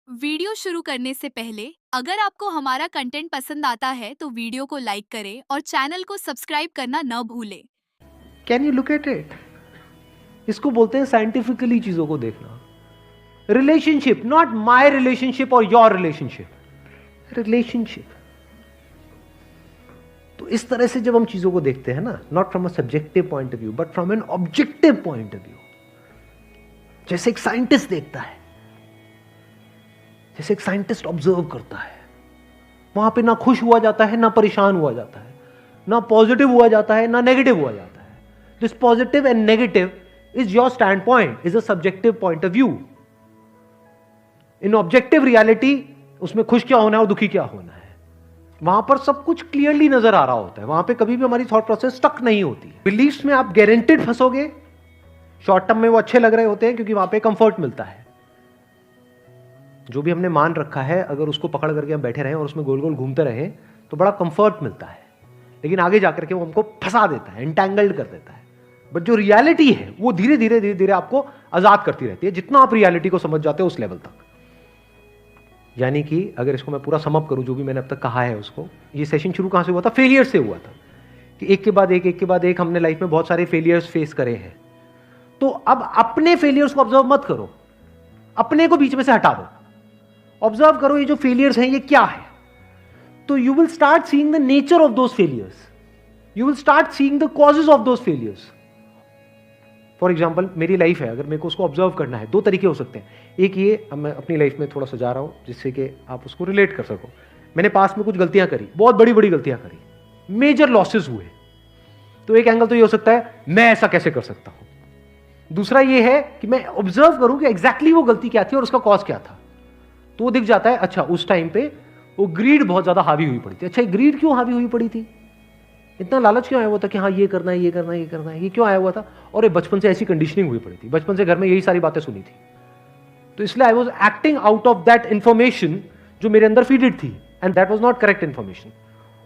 Video शुरू करने से पहले अगर आपको हमारा कंटेंट पसंद आता है तो वीडियो को लाइक करें और चैनल को सब्सक्राइब करना न भूलें। Can you look at it? इसको बोलते हैं साइंटिफिकली चीजों को देखना। रिलेशनशिप, नॉट माय रिलेशनशिप और योर रिलेशनशिप, रिलेशनशिप। तो इस तरह से जब हम चीजों को देखते हैं ना, not from a subjective point of view but from an objective point of view, जैसे एक साइंटिस्ट देखता है, जैसे एक साइंटिस्ट ऑब्जर्व करता है, वहां पे ना खुश हुआ जाता है, ना परेशान हुआ जाता है, ना पॉजिटिव हुआ जाता है, ना नेगेटिव हुआ जाता है। This positive and negative is your stand point, is a subjective point of view. In objective reality उसमें खुश क्या होना है और दुखी क्या होना है, वहां पर सब कुछ क्लियरली नजर आ रहा होता है। वहां पे कभी भी हमारी थॉट प्रोसेस स्टक नहीं होती है। बिलीफ्स में आप गारंटेड फंसोगे। शॉर्ट टर्म में वो अच्छे लग रहे होते हैं क्योंकि वहां पे कंफर्ट मिलता है। जो भी हमने मान रखा है, अगर उसको पकड़ करके हम बैठे रहें और उसमें गोल गोल घूमते रहें तो बड़ा कंफर्ट मिलता है, लेकिन आगे जाकर के वो हमको फंसा देता है, एंटैंगल्ड कर देता है। बट जो रियलिटी है वो धीरे धीरे धीरे धीरे आपको आजाद करती रहती है, जितना आप रियलिटी को समझ जाते हो उस लेवल तक। यानी कि अगर इसको मैं पूरा समअप करूं, जो भी मैंने अब तक कहा है उसको, ये सेशन शुरू कहां से हुआ था? फेलियर से हुआ था कि एक के बाद एक हमने लाइफ में बहुत सारे फेलियर्स फेस करे हैं। तो अब अपने फेलियर्स को ऑब्जर्व मत करो, अपने को बीच में से हटा दो, ऑब्जर्व करो ये जो फेलियर्स हैं ये क्या है। तो you will start seeing the nature of those failures, you will start seeing the causes of those failures. For example मेरी लाइफ है, अगर मेरे को उसको ऑब्जर्व करना है, दो तरीके हो सकते हैं। एक ये, अब मैं अपनी लाइफ में थोड़ा सा जा रहा हूं जिससे कि आप उसको रिलेट कर सको। मैंने पास में कुछ गलतियां करी, बहुत बड़ी बड़ी गलतियां करी, मेजर लॉसेस हुए। तो एक एंगल तो ये हो सकता है मैं ऐसा कैसे कर सकता हूं। दूसरा ये है कि मैं ऑब्जर्व करूं कि एग्जैक्टली वो गलती क्या थी और उसका कॉज क्या था। तो वो दिख जाता है, अच्छा उस टाइम पे वो ग्रीड बहुत ज्यादा हावी हुई पड़ी थी। अच्छा ग्रीड क्यों हावी हुई पड़ी थी, इतना लालच क्यों आया हुआ था कि हाँ ये करना है, ये करना है, ये करना है, ये क्यों आया हुआ था? और ये बचपन से ऐसी कंडीशनिंग हुई पड़ी थी, बचपन से घर में यही सारी बातें सुनी थी। तो इसलिए I was acting out of that information जो मेरे अंदर फीडेड थी, and that was not correct information.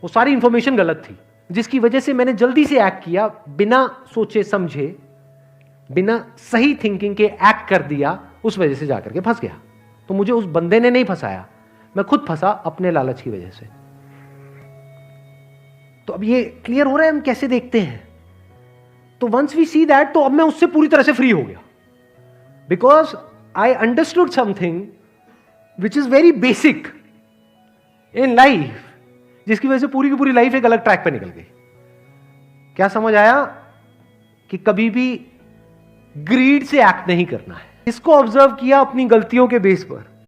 वो सारी इंफॉर्मेशन गलत थी, जिसकी वजह से मैंने जल्दी से एक्ट किया, बिना सोचे समझे, बिना सही थिंकिंग के एक्ट कर दिया, उस वजह से जाकर के फंस गया। तो मुझे उस बंदे ने नहीं फंसाया, मैं खुद फंसा अपने लालच की वजह से। तो अब ये क्लियर हो रहा है हम कैसे देखते हैं। तो वंस वी सी दैट, तो अब मैं उससे पूरी तरह से फ्री हो गया, because I understood something which is very basic in life, जिसकी वजह से पूरी की पूरी लाइफ एक अलग ट्रैक पे निकल गई। क्या समझ आया? कि कभी भी ग्रीड से एक्ट नहीं करना है। इसको ऑब्जर्व किया अपनी गलतियों के बेस पर,